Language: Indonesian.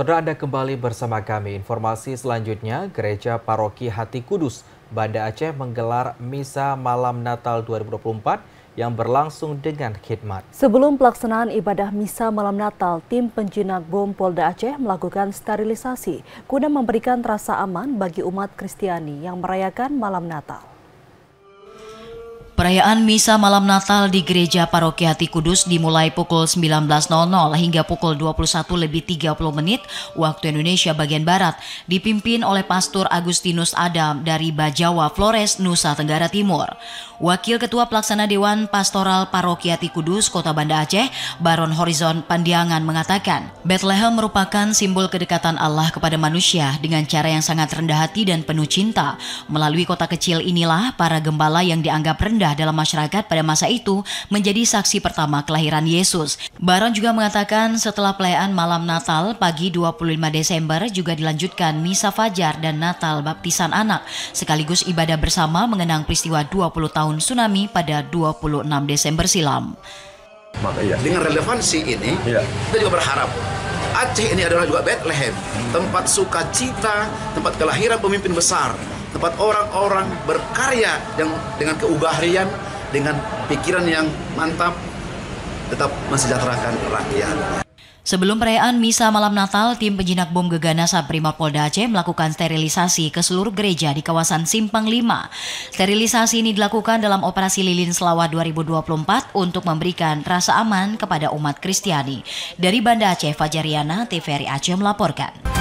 Saudara, Anda kembali bersama kami. Informasi selanjutnya, Gereja Paroki Hati Kudus, Banda Aceh menggelar Misa Malam Natal 2024 yang berlangsung dengan khidmat. Sebelum pelaksanaan ibadah Misa Malam Natal, tim penjinak bom Polda Aceh melakukan sterilisasi guna memberikan rasa aman bagi umat Kristiani yang merayakan Malam Natal. Perayaan Misa Malam Natal di Gereja Paroki Hati Kudus dimulai pukul 19.00 hingga pukul 21.30 waktu Indonesia bagian Barat, dipimpin oleh Pastor Agustinus Adam dari Bajawa, Flores, Nusa Tenggara Timur. Wakil Ketua Pelaksana Dewan Pastoral Paroki Hati Kudus Kota Banda Aceh, Baron Horizon Pandiangan mengatakan, Bethlehem merupakan simbol kedekatan Allah kepada manusia dengan cara yang sangat rendah hati dan penuh cinta. Melalui kota kecil inilah para gembala yang dianggap rendah dalam masyarakat pada masa itu menjadi saksi pertama kelahiran Yesus. Baron juga mengatakan setelah perayaan Malam Natal pagi 25 Desember juga dilanjutkan Misa Fajar dan Natal Baptisan Anak, sekaligus ibadah bersama mengenang peristiwa 20 tahun tsunami pada 26 Desember silam. Dengan relevansi ini, kita juga berharap Aceh ini adalah juga Bethlehem, tempat sukacita, tempat kelahiran pemimpin besar, tempat orang-orang berkarya yang dengan keugahrian, dengan pikiran yang mantap, tetap mensejahterakan rakyat. Sebelum perayaan Misa Malam Natal, tim penjinak bom Gegana Sabrimap Polda Aceh melakukan sterilisasi ke seluruh gereja di kawasan Simpang 5. Sterilisasi ini dilakukan dalam operasi Lilin Selawat 2024 untuk memberikan rasa aman kepada umat Kristiani. Dari Banda Aceh, Fajariana, TVRI Aceh melaporkan.